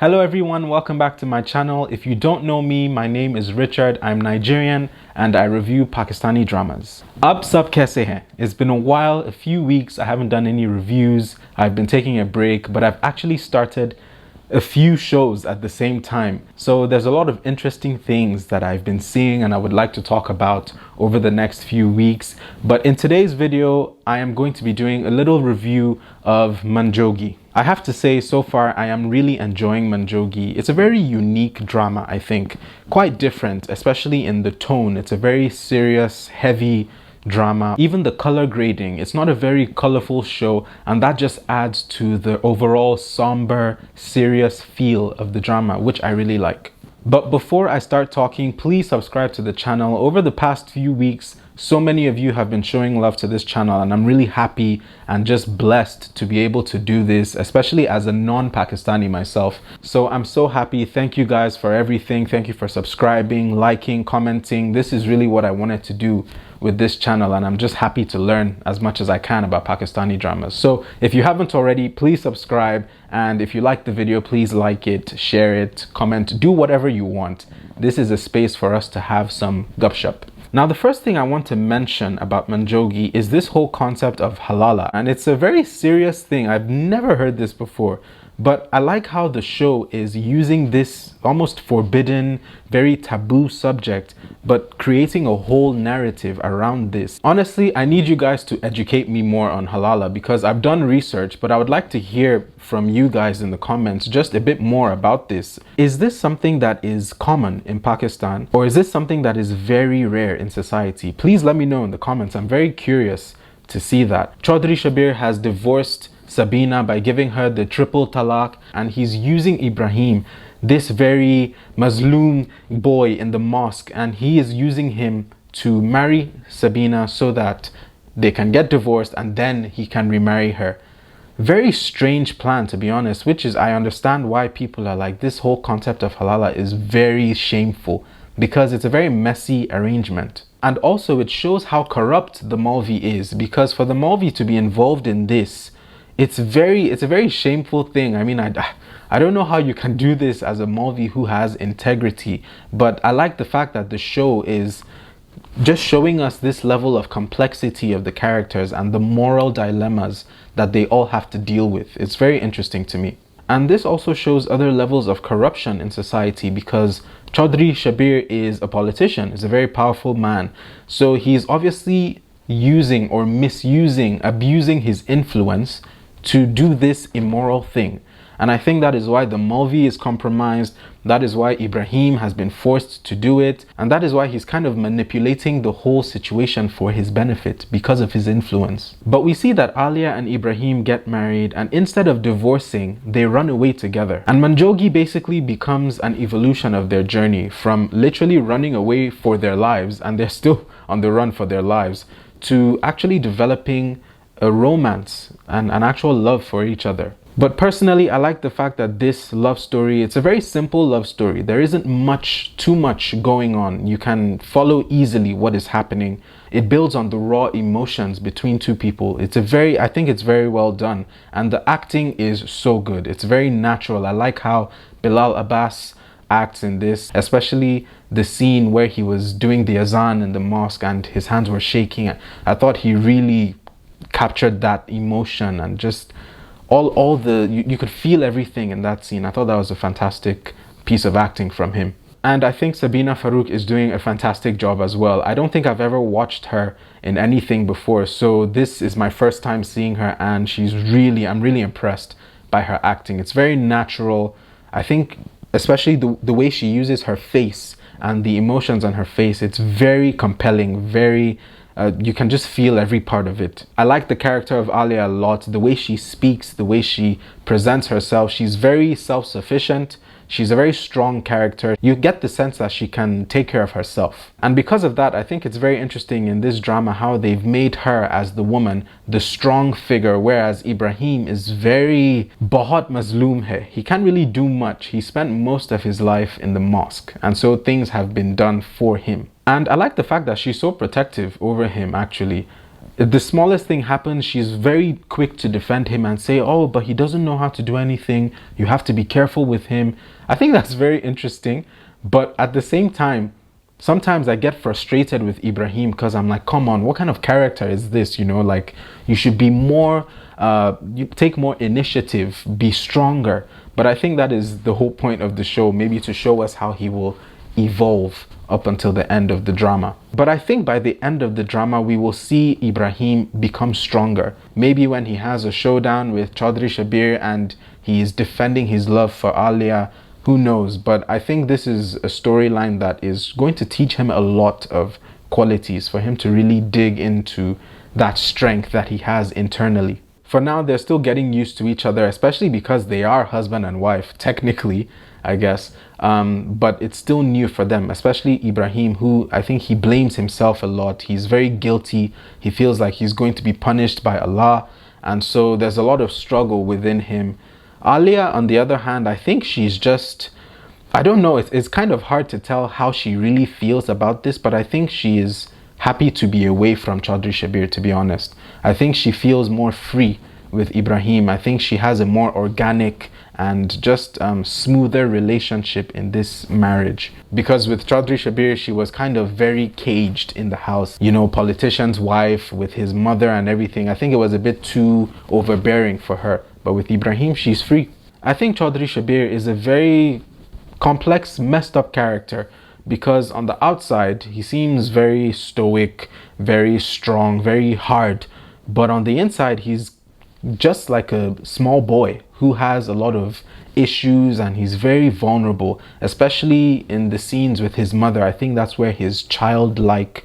Hello everyone, welcome back to my channel. If you don't know me, my name is Richard. I'm Nigerian and I review Pakistani dramas. Ab sab kaise hain? It's been a while, a few weeks. I haven't done any reviews. I've been taking a break, but I've actually started a few shows at the same time. So there's a lot of interesting things that I've been seeing and I would like to talk about over the next few weeks. But in today's video, I am going to be doing a little review of Mann Jogi. I have to say, so far, I am really enjoying Mann Jogi. It's a very unique drama, I think. Quite different, especially in the tone. It's a very serious, heavy drama. Even the color grading, it's not a very colorful show, and that just adds to the overall somber, serious feel of the drama, which I really like. But before I start talking, please subscribe to the channel. Over the past few weeks, so many of you have been showing love to this channel, and I'm really happy and just blessed to be able to do this, especially as a non-Pakistani myself. So I'm so happy. Thank you guys for everything. Thank you for subscribing, liking, commenting. This is really what I wanted to do with this channel, and I'm just happy to learn as much as I can about Pakistani dramas. So if you haven't already, please subscribe, and if you like the video, please like it, share it, comment, do whatever you want. This is a space for us to have some gupshup. Now, the first thing I want to mention about Mann Jogi is this whole concept of halala, and it's a very serious thing. I've never heard this before, but I like how the show is using this almost forbidden, very taboo subject, but creating a whole narrative around this. Honestly, I need you guys to educate me more on halala because I've done research, but I would like to hear from you guys in the comments just a bit more about this. Is this something that is common in Pakistan, or is this something that is very rare in society? Please let me know in the comments. I'm very curious to see that. Chaudhry Shabir has divorced Sabina by giving her the triple talaq, and he's using Ibrahim, this very Mazloom boy in the mosque, and he is using him to marry Sabina so that they can get divorced and then he can remarry her. Very strange plan, to be honest, which is, I understand why people are like, this whole concept of halala is very shameful because it's a very messy arrangement. And also it shows how corrupt the Maulvi is, because for the Maulvi to be involved in this, it's a very shameful thing. I mean, I don't know how you can do this as a Maulvi who has integrity, but I like the fact that the show is just showing us this level of complexity of the characters and the moral dilemmas that they all have to deal with. It's very interesting to me. And this also shows other levels of corruption in society, because Chaudhry Shabir is a politician, is a very powerful man. So he's obviously using or misusing, abusing his influence to do this immoral thing. And I think that is why the Maulvi is compromised. That is why Ibrahim has been forced to do it. And that is why he's kind of manipulating the whole situation for his benefit because of his influence. But we see that Alia and Ibrahim get married, and instead of divorcing, they run away together. And Mann Jogi basically becomes an evolution of their journey from literally running away for their lives, and they're still on the run for their lives, to actually developing a romance and an actual love for each other. But personally, I like the fact that this love story, it's a very simple love story. There isn't too much going on. You can follow easily what is happening. It builds on the raw emotions between two people. I think it's very well done. And the acting is so good. It's very natural. I like how Bilal Abbas acts in this, especially the scene where he was doing the azan in the mosque and his hands were shaking. I thought he really captured that emotion, and just you could feel everything in that scene. I thought that was a fantastic piece of acting from him. And I think Sabina Farouk is doing a fantastic job as well. I don't think I've ever watched her in anything before, so this is my first time seeing her, and I'm really impressed by her acting. It's very natural. I think especially the way she uses her face and the emotions on her face, it's very compelling, you can just feel every part of it. I like the character of Alia a lot, the way she speaks, the way she presents herself. She's very self-sufficient. She's a very strong character. You get the sense that she can take care of herself. And because of that, I think it's very interesting in this drama how they've made her, as the woman, the strong figure, whereas Ibrahim is very bahut mazloom hai. He can't really do much. He spent most of his life in the mosque, and so things have been done for him. And I like the fact that she's so protective over him, actually. If the smallest thing happens, she's very quick to defend him and say, oh, but he doesn't know how to do anything. You have to be careful with him. I think that's very interesting. But at the same time, sometimes I get frustrated with Ibrahim because I'm like, come on, what kind of character is this? You know, like, you should be more, you take more initiative, be stronger. But I think that is the whole point of the show, maybe to show us how he will evolve up until the end of the drama. But I think by the end of the drama, we will see Ibrahim become stronger. Maybe when he has a showdown with Chaudhry Shabir and he is defending his love for Alia, who knows? But I think this is a storyline that is going to teach him a lot of qualities for him to really dig into that strength that he has internally. For now, they're still getting used to each other, especially because they are husband and wife, technically, I guess. But it's still new for them, especially Ibrahim, who I think he blames himself a lot. He's very guilty. He feels like he's going to be punished by Allah. And so there's a lot of struggle within him. Alia, on the other hand, I think she's just, I don't know, it's kind of hard to tell how she really feels about this, but I think she is happy to be away from Chaudhry Shabir, to be honest. I think she feels more free with Ibrahim. I think she has a more organic and just smoother relationship in this marriage. Because with Chaudhry Shabir, she was kind of very caged in the house. You know, politician's wife with his mother and everything. I think it was a bit too overbearing for her. But with Ibrahim, she's free. I think Chaudhry Shabir is a very complex, messed up character. Because on the outside, he seems very stoic, very strong, very hard. But on the inside, he's just like a small boy who has a lot of issues and he's very vulnerable, especially in the scenes with his mother. I think that's where his childlike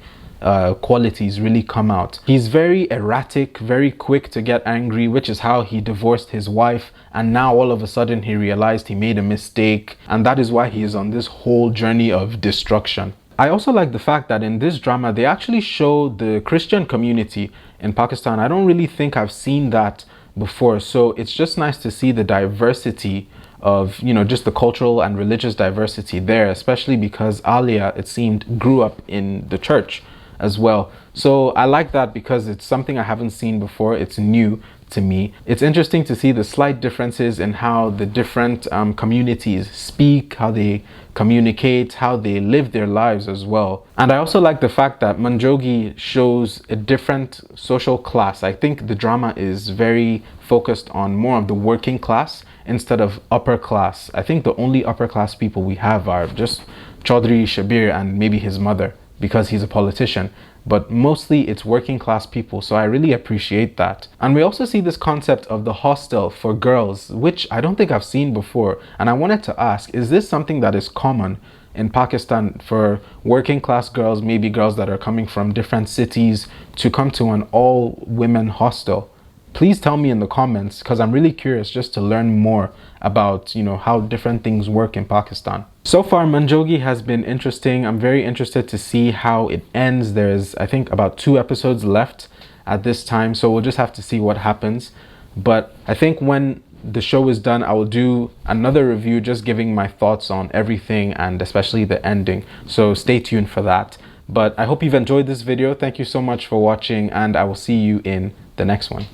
qualities really come out. He's very erratic, very quick to get angry, which is how he divorced his wife, and now all of a sudden he realized he made a mistake, and that is why he is on this whole journey of destruction. I also like the fact that in this drama they actually show the Christian community in Pakistan. I don't really think I've seen that before, so it's just nice to see the diversity of, you know, just the cultural and religious diversity there, especially because Alia, it seemed, grew up in the church as well. So I like that because it's something I haven't seen before. It's new to me. It's interesting to see the slight differences in how the different communities speak, how they communicate, how they live their lives as well. And I also like the fact that Mann Jogi shows a different social class. I think the drama is very focused on more of the working class instead of upper class. I think the only upper class people we have are just Chaudhry Shabir and maybe his mother, because he's a politician, but mostly it's working class people, so I really appreciate that. And we also see this concept of the hostel for girls, which I don't think I've seen before, and I wanted to ask, is this something that is common in Pakistan for working class girls, maybe girls that are coming from different cities, to come to an all-women hostel? Please tell me in the comments, because I'm really curious just to learn more about, you know, how different things work in Pakistan. So far, Mann Jogi has been interesting. I'm very interested to see how it ends. There's, I think, about 2 episodes left at this time, so we'll just have to see what happens. But I think when the show is done, I will do another review just giving my thoughts on everything and especially the ending. So stay tuned for that. But I hope you've enjoyed this video. Thank you so much for watching, and I will see you in the next one.